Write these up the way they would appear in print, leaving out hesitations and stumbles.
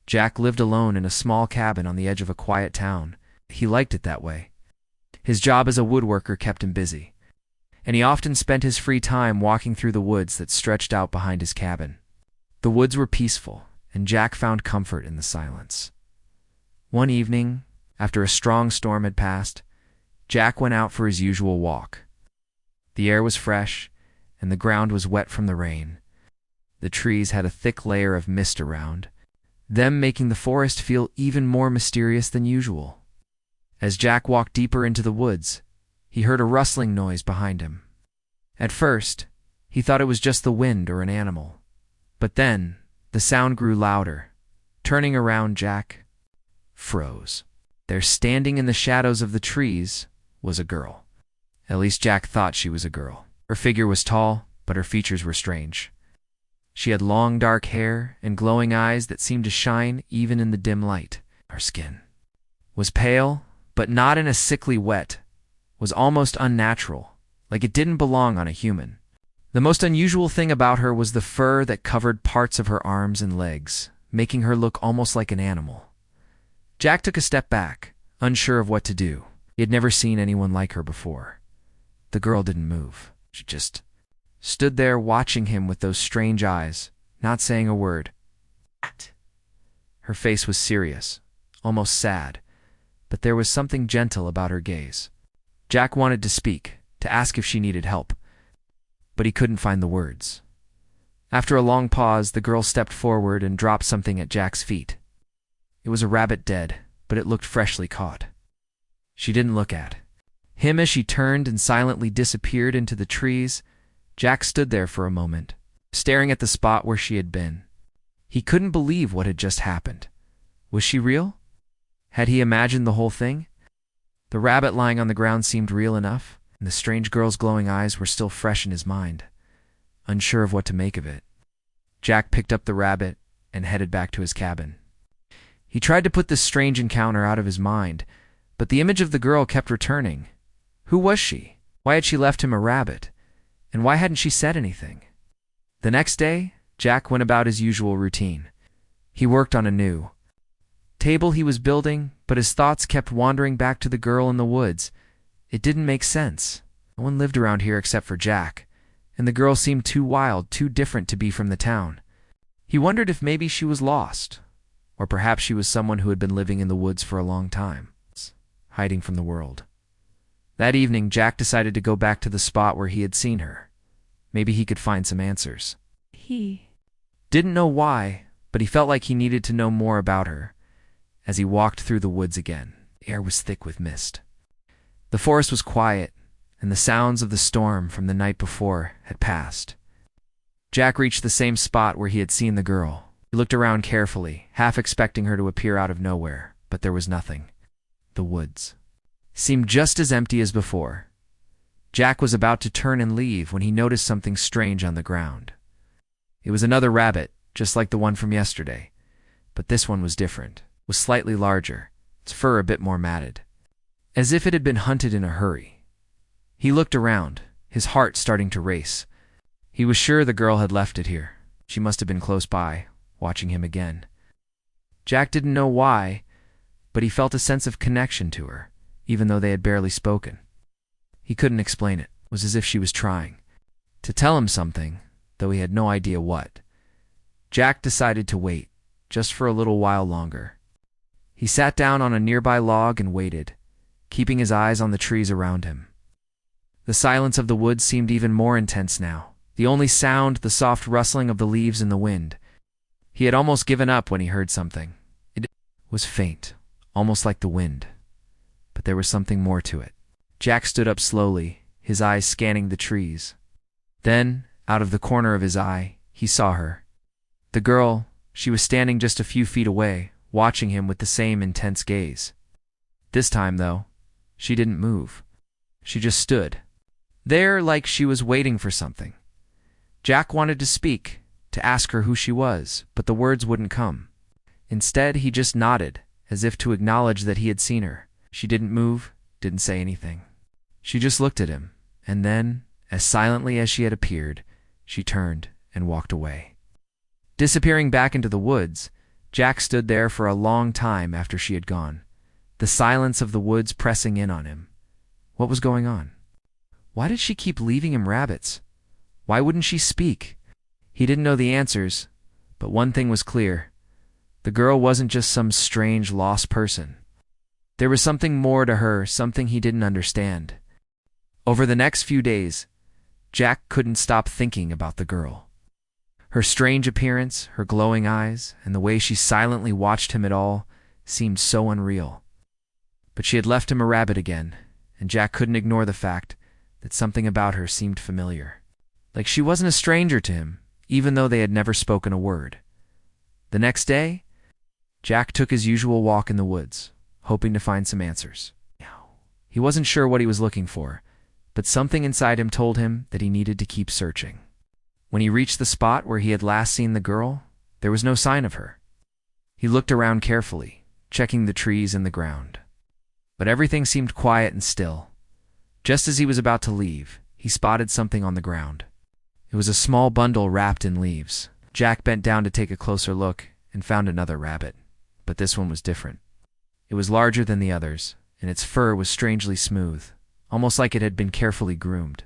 Jack lived alone in a small cabin on the edge of a quiet town. He liked it that way. His job as a woodworker kept him busy, and he often spent his free time walking through the woods that stretched out behind his cabin. The woods were peaceful, and Jack found comfort in the silence. One evening, after a strong storm had passed, Jack went out for his usual walk. The air was fresh, and the ground was wet from the rain. The trees had a thick layer of mist around them, making the forest feel even more mysterious than usual. As Jack walked deeper into the woods, he heard a rustling noise behind him. At first, he thought it was just the wind or an animal. But then, the sound grew louder. Turning around, Jack froze. There, standing in the shadows of the trees, was a girl. At least Jack thought she was a girl. Her figure was tall, but her features were strange. She had long dark hair and glowing eyes that seemed to shine even in the dim light. Her skin was pale, but not in a sickly wet, was almost unnatural, like it didn't belong on a human. The most unusual thing about her was the fur that covered parts of her arms and legs, making her look almost like an animal. Jack took a step back, unsure of what to do. He had never seen anyone like her before. The girl didn't move. She just stood there watching him with those strange eyes, not saying a word. Her face was serious, almost sad, but there was something gentle about her gaze. Jack wanted to speak, to ask if she needed help, but he couldn't find the words. After a long pause, the girl stepped forward and dropped something at Jack's feet. It was a rabbit dead, but it looked freshly caught. She didn't look at him as she turned and silently disappeared into the trees. Jack stood there for a moment, staring at the spot where she had been. He couldn't believe what had just happened. Was she real? Had he imagined the whole thing? The rabbit lying on the ground seemed real enough, and the strange girl's glowing eyes were still fresh in his mind. Unsure of what to make of it, Jack picked up the rabbit and headed back to his cabin. He tried to put this strange encounter out of his mind, but the image of the girl kept returning. Who was she? Why had she left him a rabbit? And why hadn't she said anything? The next day, Jack went about his usual routine. He worked on a new table he was building, but his thoughts kept wandering back to the girl in the woods. It didn't make sense. No one lived around here except for Jack, and the girl seemed too wild, too different to be from the town. He wondered if maybe she was lost, or perhaps she was someone who had been living in the woods for a long time, hiding from the world. That evening, Jack decided to go back to the spot where he had seen her. Maybe he could find some answers. He didn't know why, but he felt like he needed to know more about her. As he walked through the woods again, the air was thick with mist. The forest was quiet, and the sounds of the storm from the night before had passed. Jack reached the same spot where he had seen the girl. He looked around carefully, half expecting her to appear out of nowhere, but there was nothing. The woods seemed just as empty as before. Jack was about to turn and leave when he noticed something strange on the ground. It was another rabbit, just like the one from yesterday, but this one was different. Was slightly larger, its fur a bit more matted, as if it had been hunted in a hurry. He looked around, his heart starting to race. He was sure the girl had left it here. She must have been close by, watching him again. Jack didn't know why, but he felt a sense of connection to her, even though they had barely spoken. He couldn't explain it. It was as if she was trying to tell him something, though he had no idea what. Jack decided to wait, just for a little while longer. He sat down on a nearby log and waited, keeping his eyes on the trees around him. The silence of the woods seemed even more intense now, the only sound the soft rustling of the leaves in the wind. He had almost given up when he heard something. It was faint, almost like the wind, but there was something more to it. Jack stood up slowly, his eyes scanning the trees. Then, out of the corner of his eye, he saw her. The girl, she was standing just a few feet away, watching him with the same intense gaze. This time, though, she didn't move. She just stood there like she was waiting for something. Jack wanted to speak, to ask her who she was, but the words wouldn't come. Instead, he just nodded, as if to acknowledge that he had seen her. She didn't move, didn't say anything. She just looked at him, and then, as silently as she had appeared, she turned and walked away. Disappearing back into the woods, Jack stood there for a long time after she had gone, the silence of the woods pressing in on him. What was going on? Why did she keep leaving him rabbits? Why wouldn't she speak? He didn't know the answers, but one thing was clear. The girl wasn't just some strange, lost person. There was something more to her, something he didn't understand. Over the next few days, Jack couldn't stop thinking about the girl. Her strange appearance, her glowing eyes, and the way she silently watched him, it all seemed so unreal. But she had left him a rabbit again, and Jack couldn't ignore the fact that something about her seemed familiar. Like she wasn't a stranger to him, even though they had never spoken a word. The next day, Jack took his usual walk in the woods, hoping to find some answers. He wasn't sure what he was looking for, but something inside him told him that he needed to keep searching. When he reached the spot where he had last seen the girl, there was no sign of her. He looked around carefully, checking the trees and the ground. But everything seemed quiet and still. Just as he was about to leave, he spotted something on the ground. It was a small bundle wrapped in leaves. Jack bent down to take a closer look and found another rabbit, but this one was different. It was larger than the others, and its fur was strangely smooth, almost like it had been carefully groomed.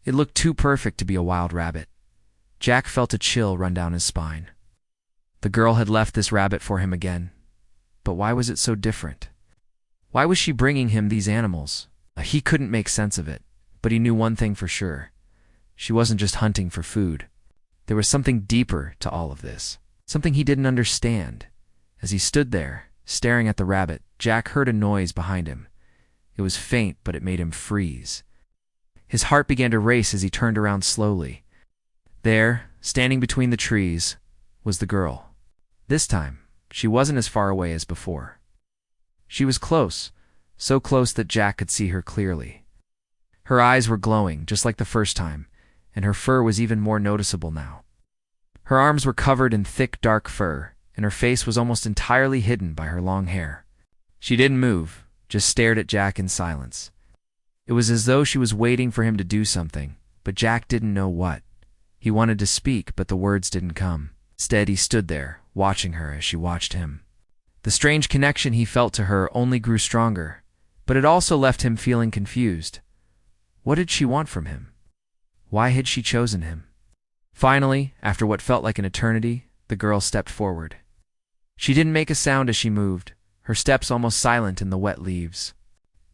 It looked too perfect to be a wild rabbit. Jack felt a chill run down his spine. The girl had left this rabbit for him again, but why was it so different? Why was she bringing him these animals? He couldn't make sense of it, but he knew one thing for sure. She wasn't just hunting for food. There was something deeper to all of this, something he didn't understand. As he stood there, staring at the rabbit, Jack heard a noise behind him. It was faint, but it made him freeze. His heart began to race as he turned around slowly. There, standing between the trees, was the girl. This time, she wasn't as far away as before. She was close, so close that Jack could see her clearly. Her eyes were glowing, just like the first time, and her fur was even more noticeable now. Her arms were covered in thick, dark fur, and her face was almost entirely hidden by her long hair. She didn't move, just stared at Jack in silence. It was as though she was waiting for him to do something, but Jack didn't know what. He wanted to speak, but the words didn't come. Instead, he stood there, watching her as she watched him. The strange connection he felt to her only grew stronger, but it also left him feeling confused. What did she want from him? Why had she chosen him? Finally, after what felt like an eternity, the girl stepped forward. She didn't make a sound as she moved, her steps almost silent in the wet leaves.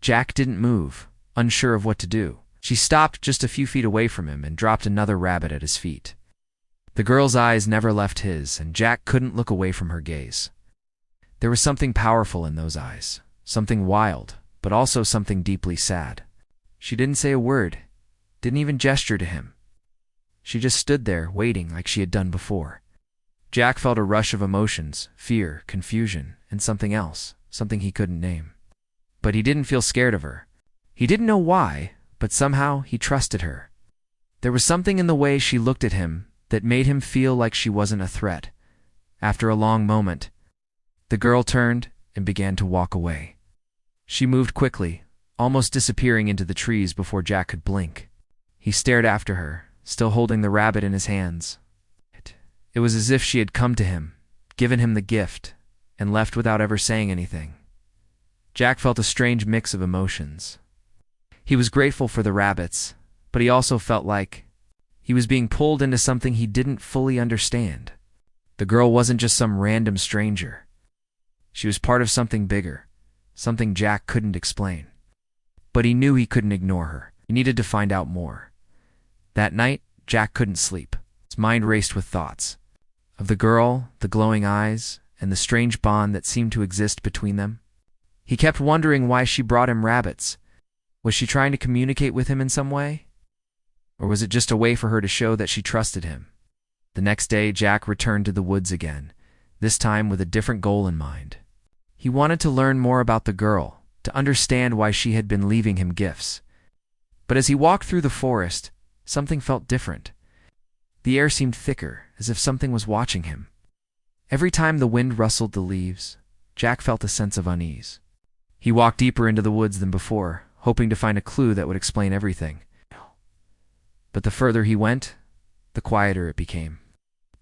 Jack didn't move, unsure of what to do. She stopped just a few feet away from him and dropped another rabbit at his feet. The girl's eyes never left his, and Jack couldn't look away from her gaze. There was something powerful in those eyes, something wild, but also something deeply sad. She didn't say a word, didn't even gesture to him. She just stood there, waiting like she had done before. Jack felt a rush of emotions, fear, confusion, and something else, something he couldn't name. But he didn't feel scared of her. He didn't know why, but somehow he trusted her. There was something in the way she looked at him that made him feel like she wasn't a threat. After a long moment, the girl turned and began to walk away. She moved quickly, almost disappearing into the trees before Jack could blink. He stared after her, still holding the rabbit in his hands. It was as if she had come to him, given him the gift, and left without ever saying anything. Jack felt a strange mix of emotions. He was grateful for the rabbits, but he also felt like he was being pulled into something he didn't fully understand. The girl wasn't just some random stranger. She was part of something bigger, something Jack couldn't explain. But he knew he couldn't ignore her. He needed to find out more. That night, Jack couldn't sleep. His mind raced with thoughts of the girl, the glowing eyes, and the strange bond that seemed to exist between them. He kept wondering why she brought him rabbits. Was she trying to communicate with him in some way? Or was it just a way for her to show that she trusted him? The next day, Jack returned to the woods again, this time with a different goal in mind. He wanted to learn more about the girl, to understand why she had been leaving him gifts. But as he walked through the forest, something felt different. The air seemed thicker, as if something was watching him. Every time the wind rustled the leaves, Jack felt a sense of unease. He walked deeper into the woods than before, hoping to find a clue that would explain everything. But the further he went, the quieter it became.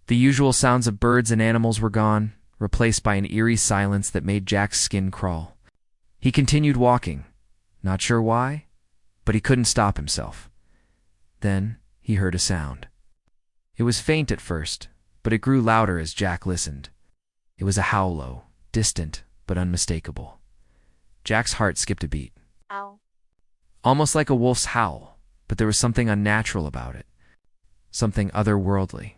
The usual sounds of birds and animals were gone, replaced by an eerie silence that made Jack's skin crawl. He continued walking, not sure why, but he couldn't stop himself. Then he heard a sound. It was faint at first, but it grew louder as Jack listened. It was a howl, distant but unmistakable. Jack's heart skipped a beat. Ow. Almost like a wolf's howl, but there was something unnatural about it. Something otherworldly.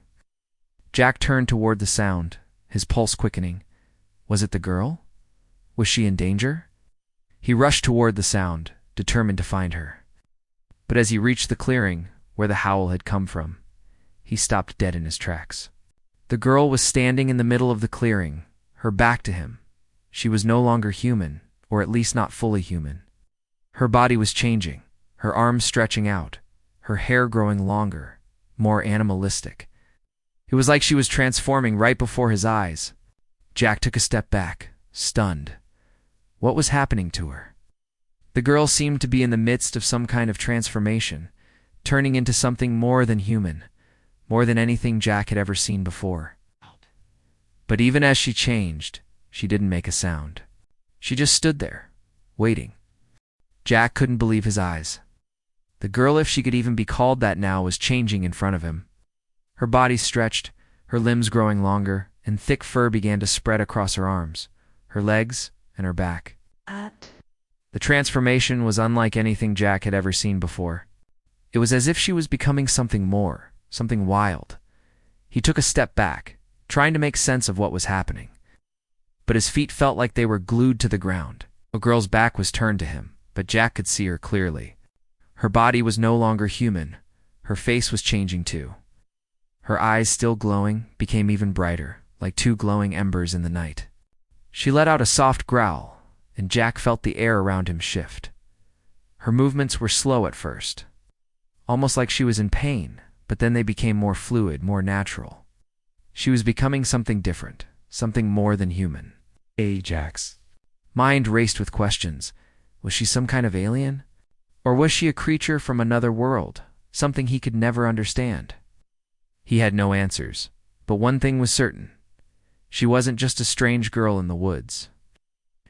Jack turned toward the sound, his pulse quickening. Was it the girl? Was she in danger? He rushed toward the sound, determined to find her. But as he reached the clearing, where the howl had come from, he stopped dead in his tracks. The girl was standing in the middle of the clearing, her back to him. She was no longer human, or at least not fully human. Her body was changing, her arms stretching out, her hair growing longer, more animalistic. It was like she was transforming right before his eyes. Jack took a step back, stunned. What was happening to her? The girl seemed to be in the midst of some kind of transformation, turning into something more than human, more than anything Jack had ever seen before. But even as she changed, she didn't make a sound. She just stood there, waiting. Jack couldn't believe his eyes. The girl, if she could even be called that now, was changing in front of him. Her body stretched, her limbs growing longer, and thick fur began to spread across her arms, her legs, and her back. The transformation was unlike anything Jack had ever seen before. It was as if she was becoming something more, something wild. He took a step back, trying to make sense of what was happening. But his feet felt like they were glued to the ground. A girl's back was turned to him, but Jack could see her clearly. Her body was no longer human. Her face was changing too. Her eyes, still glowing, became even brighter, like two glowing embers in the night. She let out a soft growl, and Jack felt the air around him shift. Her movements were slow at first, almost like she was in pain, but then they became more fluid, more natural. She was becoming something different, something more than human. Jack's mind raced with questions. Was she some kind of alien? Or was she a creature from another world, something he could never understand? He had no answers, but one thing was certain. She wasn't just a strange girl in the woods.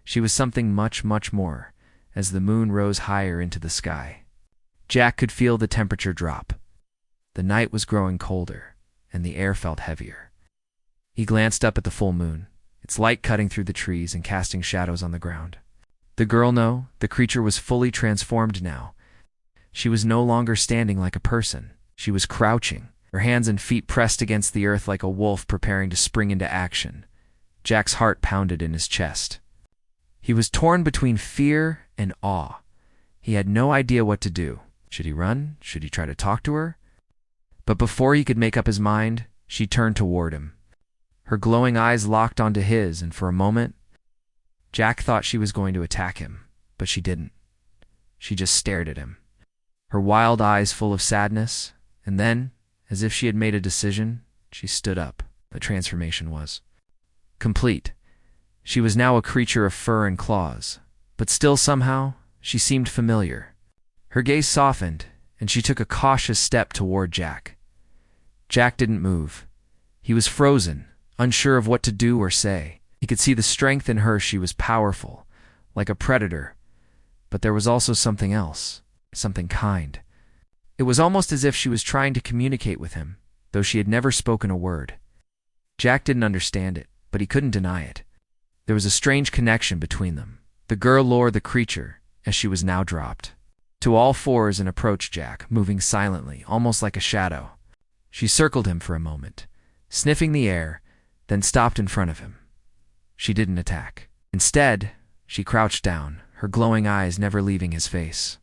She was something much, much more, as the moon rose higher into the sky. Jack could feel the temperature drop. The night was growing colder, and the air felt heavier. He glanced up at the full moon, its light cutting through the trees and casting shadows on the ground. The girl, no, the creature was fully transformed now. She was no longer standing like a person. She was crouching, her hands and feet pressed against the earth like a wolf preparing to spring into action. Jack's heart pounded in his chest. He was torn between fear and awe. He had no idea what to do. Should he run? Should he try to talk to her? But before he could make up his mind, she turned toward him. Her glowing eyes locked onto his, and for a moment, Jack thought she was going to attack him, but she didn't. She just stared at him, her wild eyes full of sadness, and then, as if she had made a decision, she stood up. The transformation was complete. She was now a creature of fur and claws, but still somehow, she seemed familiar. Her gaze softened, and she took a cautious step toward Jack. Jack didn't move. He was frozen, unsure of what to do or say. He could see the strength in her. She was powerful, like a predator. But there was also something else, something kind. It was almost as if she was trying to communicate with him, though she had never spoken a word. Jack didn't understand it, but he couldn't deny it. There was a strange connection between them. The girl or the creature, as she was now dropped to all fours and approached Jack, moving silently, almost like a shadow. She circled him for a moment, sniffing the air, then stopped in front of him. She didn't attack. Instead, she crouched down, her glowing eyes never leaving his face.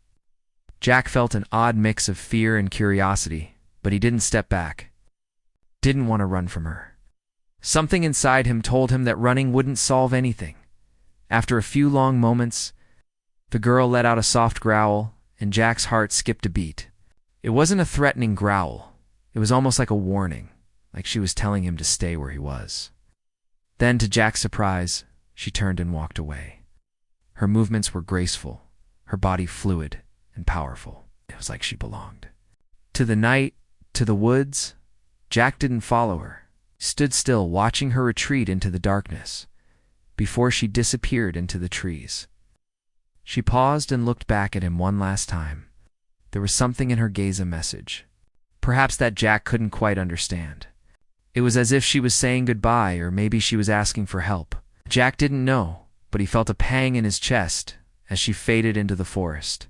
Jack felt an odd mix of fear and curiosity, but he didn't step back. Didn't want to run from her. Something inside him told him that running wouldn't solve anything. After a few long moments, the girl let out a soft growl, and Jack's heart skipped a beat. It wasn't a threatening growl. It was almost like a warning, like she was telling him to stay where he was. Then, to Jack's surprise, she turned and walked away. Her movements were graceful, her body fluid and powerful. It was like she belonged. To the night, to the woods, Jack didn't follow her. stood still, watching her retreat into the darkness, before she disappeared into the trees. She paused and looked back at him one last time. There was something in her gaze, a message, perhaps that Jack couldn't quite understand. It was as if she was saying goodbye, or maybe she was asking for help. Jack didn't know, but he felt a pang in his chest as she faded into the forest.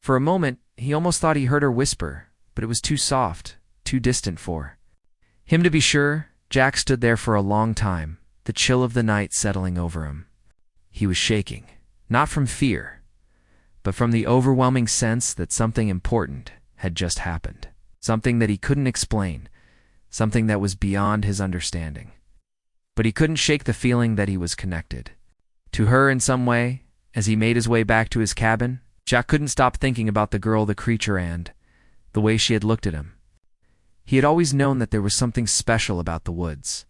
For a moment, he almost thought he heard her whisper, but it was too soft, too distant for him to be sure. Jack stood there for a long time, the chill of the night settling over him. He was shaking, not from fear, but from the overwhelming sense that something important had just happened, something that he couldn't explain, something that was beyond his understanding. But he couldn't shake the feeling that he was connected to her in some way. As he made his way back to his cabin, Jack couldn't stop thinking about the girl, the creature, and the way she had looked at him. He had always known that there was something special about the woods,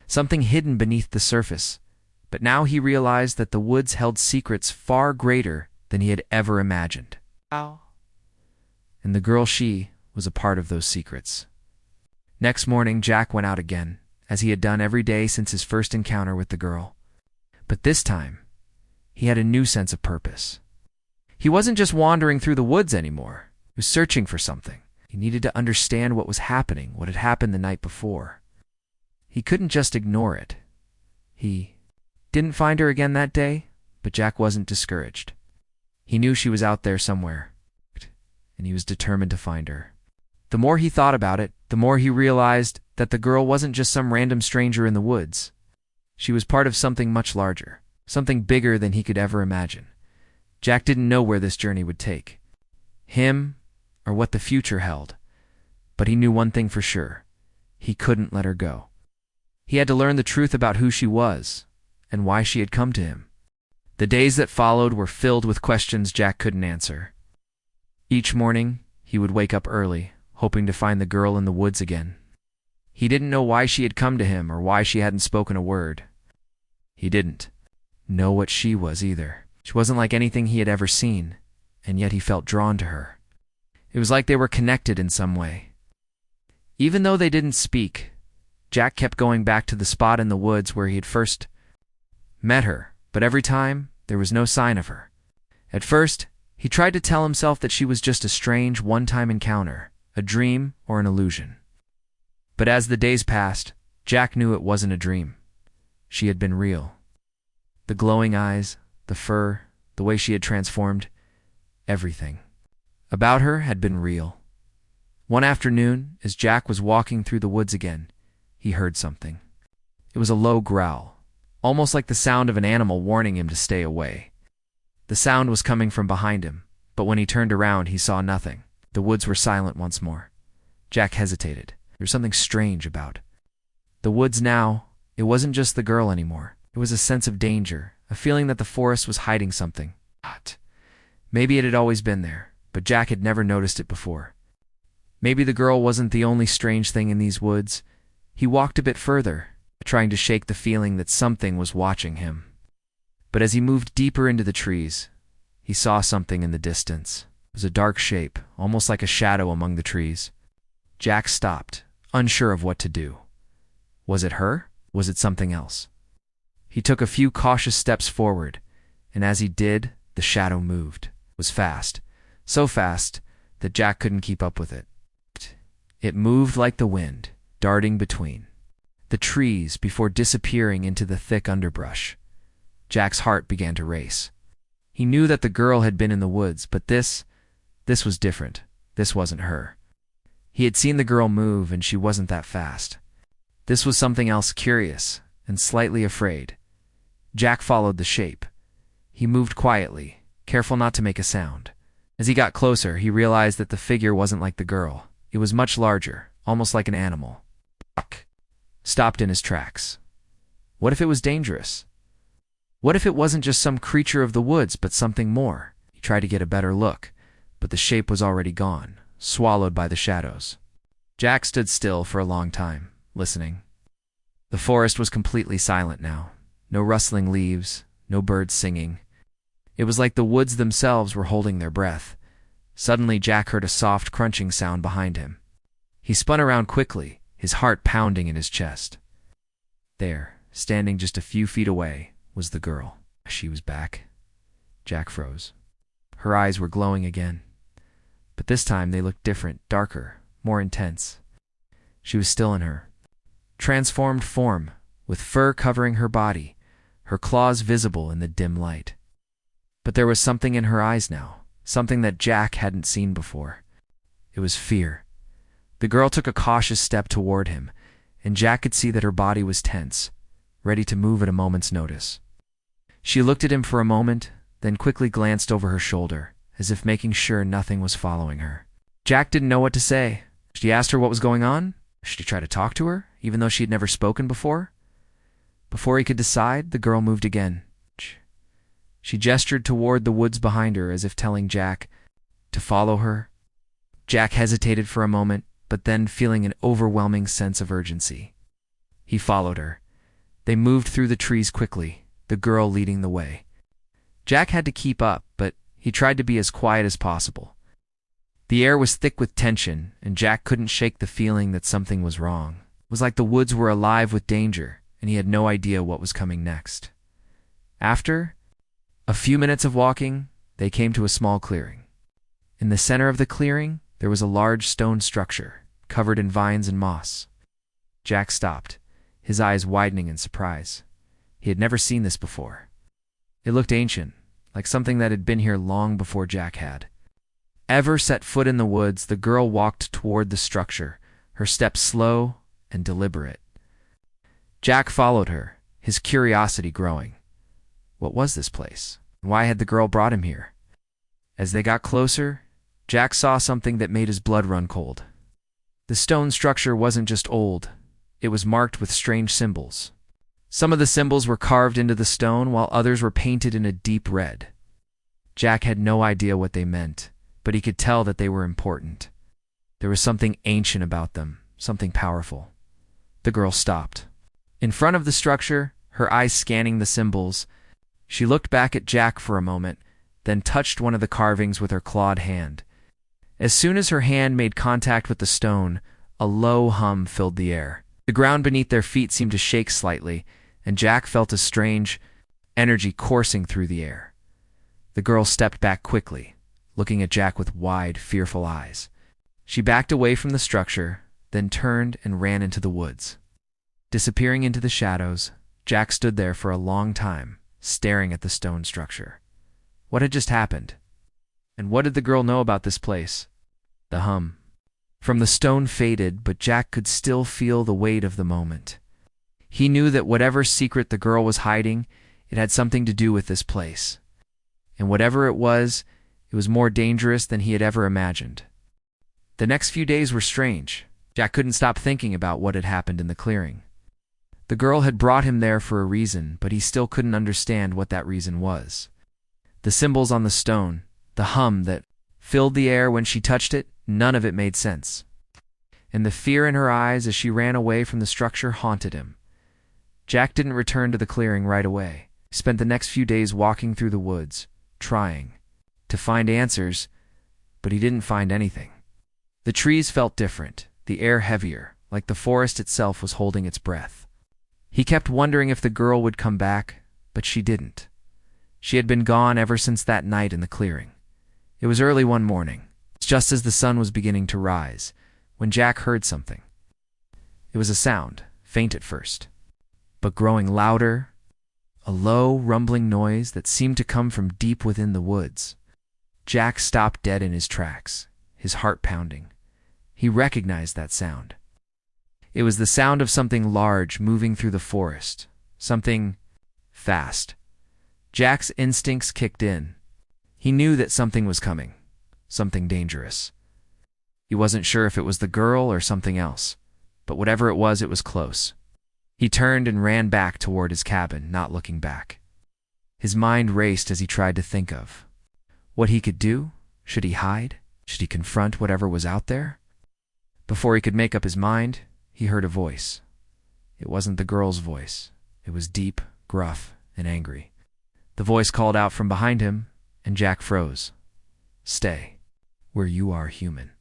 something hidden beneath the surface, but now he realized that the woods held secrets far greater than he had ever imagined. And the girl, she was a part of those secrets. Next morning, Jack went out again, as he had done every day since his first encounter with the girl. But this time, he had a new sense of purpose. He wasn't just wandering through the woods anymore. He was searching for something. He needed to understand what was happening, what had happened the night before. He couldn't just ignore it. He didn't find her again that day, but Jack wasn't discouraged. He knew she was out there somewhere, and he was determined to find her. The more he thought about it, the more he realized that the girl wasn't just some random stranger in the woods. She was part of something much larger, something bigger than he could ever imagine. Jack didn't know where this journey would take him or what the future held, but he knew one thing for sure. He couldn't let her go. He had to learn the truth about who she was and why she had come to him. The days that followed were filled with questions Jack couldn't answer. Each morning, he would wake up early, hoping to find the girl in the woods again. He didn't know why she had come to him or why she hadn't spoken a word. He didn't know what she was either. She wasn't like anything he had ever seen, and yet he felt drawn to her. It was like they were connected in some way. Even though they didn't speak, Jack kept going back to the spot in the woods where he had first met her, but every time, there was no sign of her. At first, he tried to tell himself that she was just a strange, one-time encounter, a dream or an illusion. But as the days passed, Jack knew it wasn't a dream. She had been real. The glowing eyes, the fur, the way she had transformed, everything about her had been real. One afternoon, as Jack was walking through the woods again, he heard something. It was a low growl, almost like the sound of an animal warning him to stay away. The sound was coming from behind him, but when he turned around, he saw nothing. The woods were silent once more. Jack hesitated. There was something strange about the woods now. It wasn't just the girl anymore. It was a sense of danger, a feeling that the forest was hiding something. Maybe it had always been there, but Jack had never noticed it before. Maybe the girl wasn't the only strange thing in these woods. He walked a bit further, trying to shake the feeling that something was watching him. But as he moved deeper into the trees, he saw something in the distance. It was a dark shape, almost like a shadow among the trees. Jack stopped, unsure of what to do. Was it her? Was it something else? He took a few cautious steps forward, and as he did, the shadow moved. It was fast, so fast that Jack couldn't keep up with it. It moved like the wind, darting between the trees before disappearing into the thick underbrush. Jack's heart began to race. He knew that the girl had been in the woods, but this was different. This wasn't her. He had seen the girl move, and she wasn't that fast. This was something else, curious and slightly afraid. Jack followed the shape. He moved quietly, careful not to make a sound. As he got closer, he realized that the figure wasn't like the girl. It was much larger, almost like an animal. Jack stopped in his tracks. What if it was dangerous? What if it wasn't just some creature of the woods, but something more? He tried to get a better look, but the shape was already gone, swallowed by the shadows. Jack stood still for a long time, listening. The forest was completely silent now. No rustling leaves, no birds singing. It was like the woods themselves were holding their breath. Suddenly, Jack heard a soft crunching sound behind him. He spun around quickly, his heart pounding in his chest. There, standing just a few feet away, was the girl. She was back. Jack froze. Her eyes were glowing again, but this time they looked different, darker, more intense. She was still in her transformed form, with fur covering her body, her claws visible in the dim light. But there was something in her eyes now, something that Jack hadn't seen before. It was fear. The girl took a cautious step toward him, and Jack could see that her body was tense, ready to move at a moment's notice. She looked at him for a moment, then quickly glanced over her shoulder, as if making sure nothing was following her. Jack didn't know what to say. Should he ask her what was going on? Should he try to talk to her, even though she had never spoken before? Before he could decide, the girl moved again. She gestured toward the woods behind her, as if telling Jack to follow her. Jack hesitated for a moment, but then, feeling an overwhelming sense of urgency, he followed her. They moved through the trees quickly, the girl leading the way. Jack had to keep up, but he tried to be as quiet as possible. The air was thick with tension, and Jack couldn't shake the feeling that something was wrong. It was like the woods were alive with danger, and he had no idea what was coming next. After a few minutes of walking, they came to a small clearing. In the center of the clearing, there was a large stone structure, covered in vines and moss. Jack stopped, his eyes widening in surprise. He had never seen this before. It looked ancient, like something that had been here long before Jack had. Ever set foot in the woods, the girl walked toward the structure, her steps slow and deliberate. Jack followed her, his curiosity growing. What was this place? Why had the girl brought him here? As they got closer, Jack saw something that made his blood run cold. The stone structure wasn't just old, it was marked with strange symbols. Some of the symbols were carved into the stone, while others were painted in a deep red. Jack had no idea what they meant, but he could tell that they were important. There was something ancient about them, something powerful. The girl stopped. In front of the structure, her eyes scanning the symbols, she looked back at Jack for a moment, then touched one of the carvings with her clawed hand. As soon as her hand made contact with the stone, a low hum filled the air. The ground beneath their feet seemed to shake slightly, and Jack felt a strange energy coursing through the air. The girl stepped back quickly, looking at Jack with wide, fearful eyes. She backed away from the structure, then turned and ran into the woods. Disappearing into the shadows, Jack stood there for a long time, staring at the stone structure. What had just happened? And what did the girl know about this place? The hum from the stone faded, but Jack could still feel the weight of the moment. He knew that whatever secret the girl was hiding, it had something to do with this place. And whatever it was more dangerous than he had ever imagined. The next few days were strange. Jack couldn't stop thinking about what had happened in the clearing. The girl had brought him there for a reason, but he still couldn't understand what that reason was. The symbols on the stone, the hum that filled the air when she touched it, none of it made sense. And the fear in her eyes as she ran away from the structure haunted him. Jack didn't return to the clearing right away. He spent the next few days walking through the woods, trying to find answers, but he didn't find anything. The trees felt different, the air heavier, like the forest itself was holding its breath. He kept wondering if the girl would come back, but she didn't. She had been gone ever since that night in the clearing. It was early one morning, just as the sun was beginning to rise, when Jack heard something. It was a sound, faint at first, but growing louder, a low, rumbling noise that seemed to come from deep within the woods. Jack stopped dead in his tracks, his heart pounding. He recognized that sound. It was the sound of something large moving through the forest, something fast. Jack's instincts kicked in. He knew that something was coming, something dangerous. He wasn't sure if it was the girl or something else, but whatever it was close. He turned and ran back toward his cabin, not looking back. His mind raced as he tried to think of what he could do. Should he hide? Should he confront whatever was out there? Before he could make up his mind, he heard a voice. It wasn't the girl's voice. It was deep, gruff, and angry. The voice called out from behind him, and Jack froze. "Stay where you are human."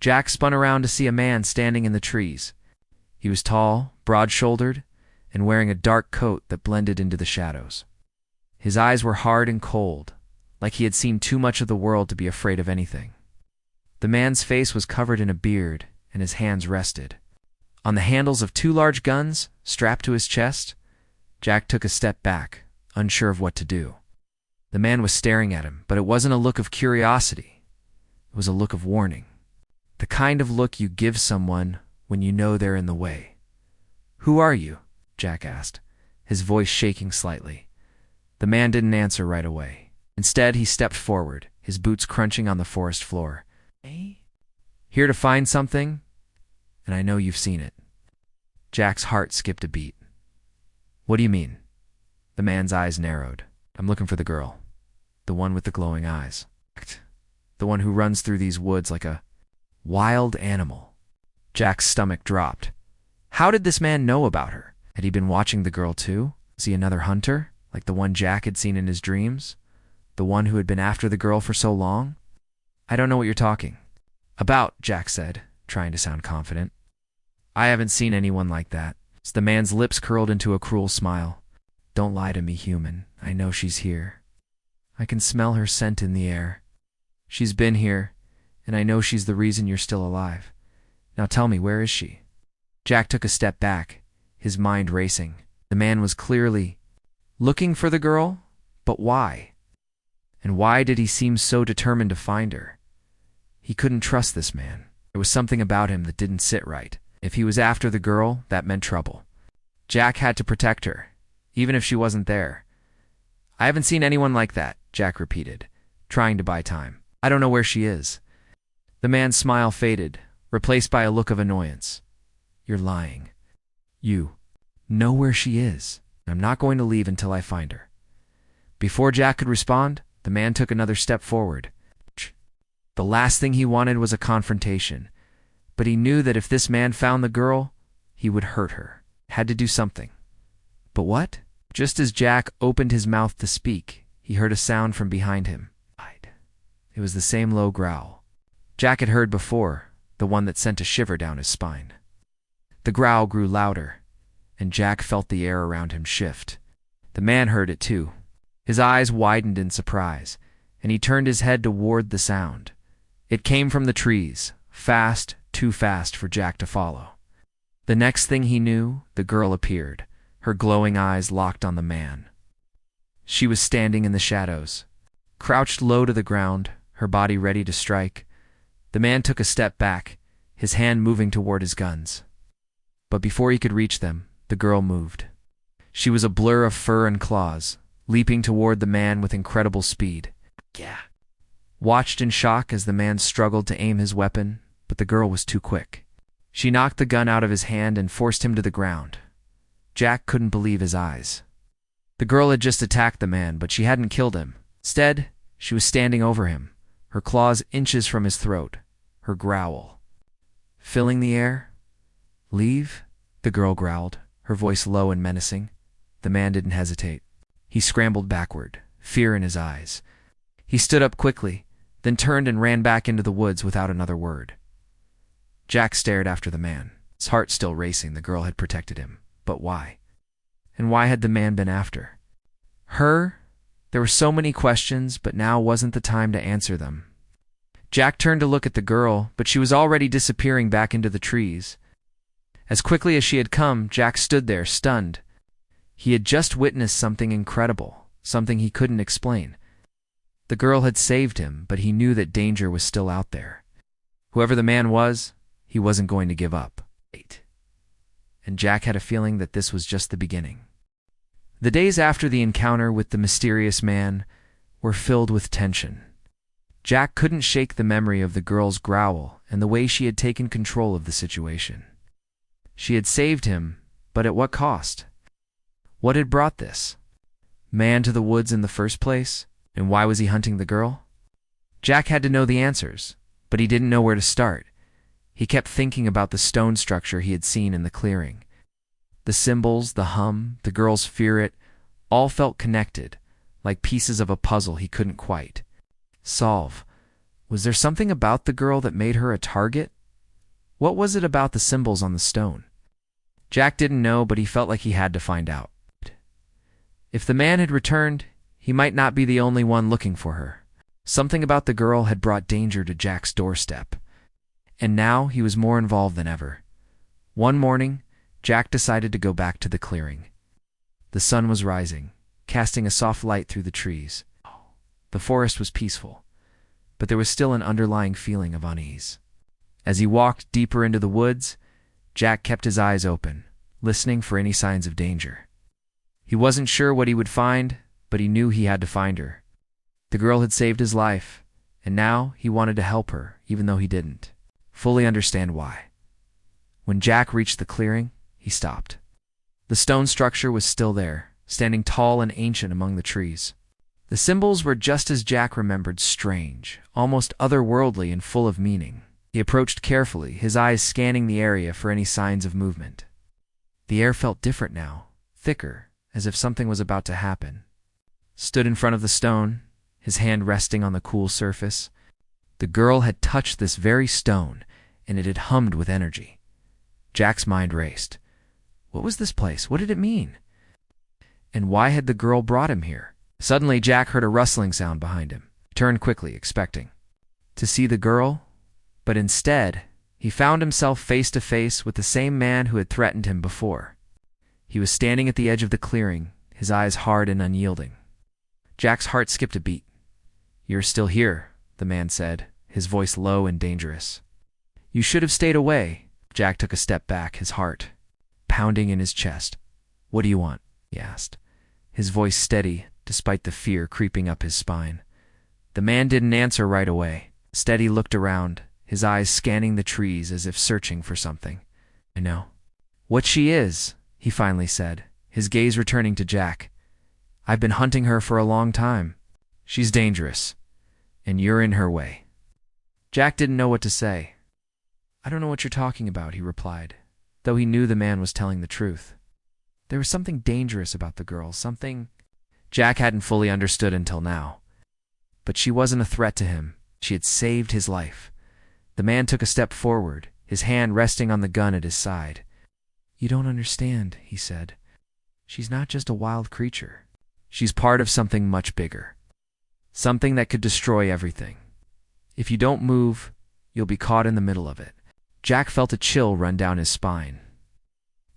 Jack spun around to see a man standing in the trees. He was tall, broad-shouldered, and wearing a dark coat that blended into the shadows. His eyes were hard and cold, like he had seen too much of the world to be afraid of anything. The man's face was covered in a beard, and his hands rested on the handles of two large guns strapped to his chest. Jack took a step back, unsure of what to do. The man was staring at him, but it wasn't a look of curiosity. It was a look of warning. The kind of look you give someone when you know they're in the way. "Who are you?" Jack asked, his voice shaking slightly. The man didn't answer right away. Instead, he stepped forward, his boots crunching on the forest floor. "Here to find something, and I know you've seen it." Jack's heart skipped a beat. "What do you mean?" The man's eyes narrowed. "I'm looking for the girl. The one with the glowing eyes. The one who runs through these woods like a wild animal." Jack's stomach dropped. How did this man know about her? Had he been watching the girl too? Was he another hunter, like the one Jack had seen in his dreams? The one who had been after the girl for so long? "I don't know what you're talking about," Jack said, trying to sound confident. "I haven't seen anyone like that." The man's lips curled into a cruel smile. "Don't lie to me, human. I know she's here. I can smell her scent in the air. She's been here, and I know she's the reason you're still alive. Now tell me, where is she?" Jack took a step back, his mind racing. The man was clearly looking for the girl, but why? And why did he seem so determined to find her? He couldn't trust this man. There was something about him that didn't sit right. If he was after the girl, that meant trouble. Jack had to protect her, even if she wasn't there. "I haven't seen anyone like that," Jack repeated, trying to buy time. "I don't know where she is." The man's smile faded, replaced by a look of annoyance. "You're lying. You know where she is. I'm not going to leave until I find her." Before Jack could respond, the man took another step forward. The last thing he wanted was a confrontation, but he knew that if this man found the girl, he would hurt her. Had to do something. But what? Just as Jack opened his mouth to speak, he heard a sound from behind him. It was the same low growl Jack had heard before, the one that sent a shiver down his spine. The growl grew louder, and Jack felt the air around him shift. The man heard it too. His eyes widened in surprise, and he turned his head toward the sound. It came from the trees, fast, too fast for Jack to follow. The next thing he knew, the girl appeared, her glowing eyes locked on the man. She was standing in the shadows, crouched low to the ground, her body ready to strike. The man took a step back, his hand moving toward his guns. But before he could reach them, the girl moved. She was a blur of fur and claws, leaping toward the man with incredible speed. Watched in shock as the man struggled to aim his weapon, but the girl was too quick. She knocked the gun out of his hand and forced him to the ground. Jack couldn't believe his eyes. The girl had just attacked the man, but she hadn't killed him. Instead, she was standing over him, her claws inches from his throat, her growl filling the air. "Leave?" the girl growled, her voice low and menacing. The man didn't hesitate. He scrambled backward, fear in his eyes. He stood up quickly, then turned and ran back into the woods without another word. Jack stared after the man, his heart still racing. The girl had protected him, but why? And why had the man been after her? There were so many questions, but now wasn't the time to answer them. Jack turned to look at the girl, but she was already disappearing back into the trees. As quickly as she had come, Jack stood there, stunned. He had just witnessed something incredible, something he couldn't explain. The girl had saved him, but he knew that danger was still out there. Whoever the man was, he wasn't going to give up. And Jack had a feeling that this was just the beginning. The days after the encounter with the mysterious man were filled with tension. Jack couldn't shake the memory of the girl's growl and the way she had taken control of the situation. She had saved him, but at what cost? What had brought this man to the woods in the first place, and why was he hunting the girl? Jack had to know the answers, but he didn't know where to start. He kept thinking about the stone structure he had seen in the clearing. The symbols, the hum, the girl's fear, it all felt connected, like pieces of a puzzle he couldn't quite solve. Was there something about the girl that made her a target? What was it about the symbols on the stone? Jack didn't know, but he felt like he had to find out. If the man had returned, he might not be the only one looking for her. Something about the girl had brought danger to Jack's doorstep, and now he was more involved than ever. One morning, Jack decided to go back to the clearing. The sun was rising, casting a soft light through the trees. The forest was peaceful, but there was still an underlying feeling of unease. As he walked deeper into the woods, Jack kept his eyes open, listening for any signs of danger. He wasn't sure what he would find, but he knew he had to find her. The girl had saved his life, and now he wanted to help her, even though he didn't fully understand why. When Jack reached the clearing, he stopped. The stone structure was still there, standing tall and ancient among the trees. The symbols were just as Jack remembered, strange, almost otherworldly and full of meaning. He approached carefully, his eyes scanning the area for any signs of movement. The air felt different now, thicker, as if something was about to happen. Stood in front of the stone, his hand resting on the cool surface. The girl had touched this very stone, and it had hummed with energy. Jack's mind raced. What was this place? What did it mean? And why had the girl brought him here? Suddenly, Jack heard a rustling sound behind him. He turned quickly, expecting to see the girl, but instead, he found himself face to face with the same man who had threatened him before. He was standing at the edge of the clearing, his eyes hard and unyielding. Jack's heart skipped a beat. "You're still here," the man said, his voice low and dangerous. "You should have stayed away." Jack took a step back, his heart pounding in his chest. "What do you want?" he asked, his voice steady despite the fear creeping up his spine. The man didn't answer right away. Instead, he looked around, his eyes scanning the trees as if searching for something. "I know what she is," he finally said, his gaze returning to Jack. "I've been hunting her for a long time. She's dangerous, and you're in her way." Jack didn't know what to say. "I don't know what you're talking about," he replied, though he knew the man was telling the truth. There was something dangerous about the girl, something Jack hadn't fully understood until now. But she wasn't a threat to him. She had saved his life. The man took a step forward, his hand resting on the gun at his side. "You don't understand," he said. "She's not just a wild creature. She's part of something much bigger. Something that could destroy everything. If you don't move, you'll be caught in the middle of it." Jack felt a chill run down his spine.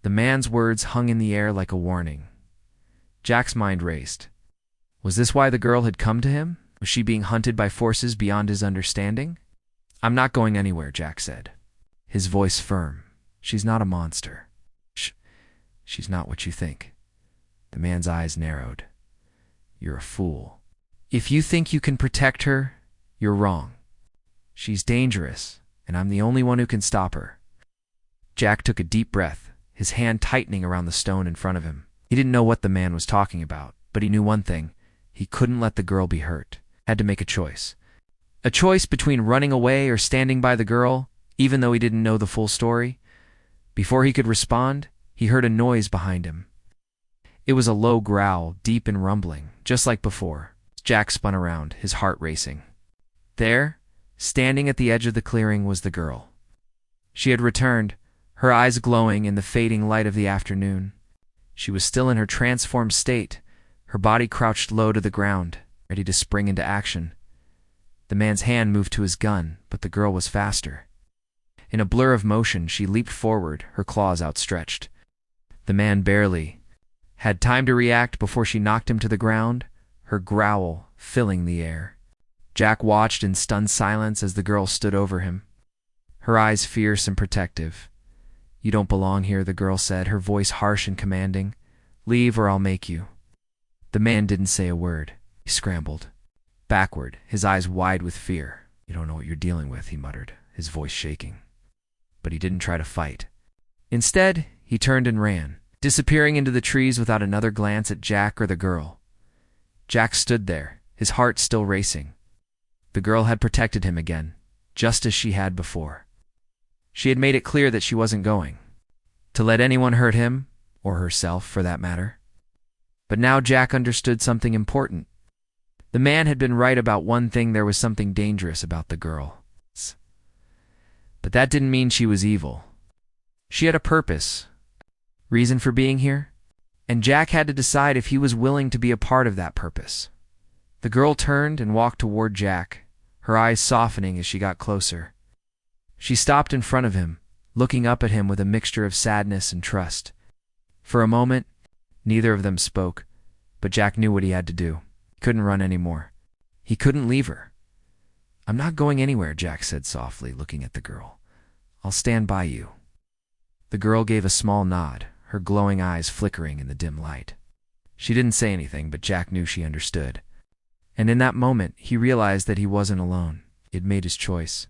The man's words hung in the air like a warning. Jack's mind raced. Was this why the girl had come to him? Was she being hunted by forces beyond his understanding? "I'm not going anywhere," Jack said, his voice firm. "She's not a monster. She's not what you think." The man's eyes narrowed. "You're a fool. If you think you can protect her, you're wrong. She's dangerous, and I'm the only one who can stop her." Jack took a deep breath, his hand tightening around the stone in front of him. He didn't know what the man was talking about, but he knew one thing. He couldn't let the girl be hurt. Had to make a choice. A choice between running away or standing by the girl, even though he didn't know the full story. Before he could respond, he heard a noise behind him. It was a low growl, deep and rumbling, just like before. Jack spun around, his heart racing. There, standing at the edge of the clearing, was the girl. She had returned, her eyes glowing in the fading light of the afternoon. She was still in her transformed state, her body crouched low to the ground, ready to spring into action. The man's hand moved to his gun, but the girl was faster. In a blur of motion, she leaped forward, her claws outstretched. The man barely had time to react before she knocked him to the ground, her growl filling the air. Jack watched in stunned silence as the girl stood over him, her eyes fierce and protective. "You don't belong here," the girl said, her voice harsh and commanding. "Leave or I'll make you." The man didn't say a word. He scrambled backward, his eyes wide with fear. "You don't know what you're dealing with," he muttered, his voice shaking. But he didn't try to fight. Instead, he turned and ran, disappearing into the trees without another glance at Jack or the girl. Jack stood there, his heart still racing. The girl had protected him again, just as she had before. She had made it clear that she wasn't going to let anyone hurt him, or herself for that matter. But now Jack understood something important. The man had been right about one thing: there was something dangerous about the girl. But that didn't mean she was evil. She had a purpose, Reason for being here? And Jack had to decide if he was willing to be a part of that purpose. The girl turned and walked toward Jack, her eyes softening as she got closer. She stopped in front of him, looking up at him with a mixture of sadness and trust. For a moment, neither of them spoke, but Jack knew what he had to do. He couldn't run anymore. He couldn't leave her. "I'm not going anywhere," Jack said softly, looking at the girl. "I'll stand by you." The girl gave a small nod, her glowing eyes flickering in the dim light. She didn't say anything, but Jack knew she understood. And in that moment, he realized that he wasn't alone. He'd made his choice.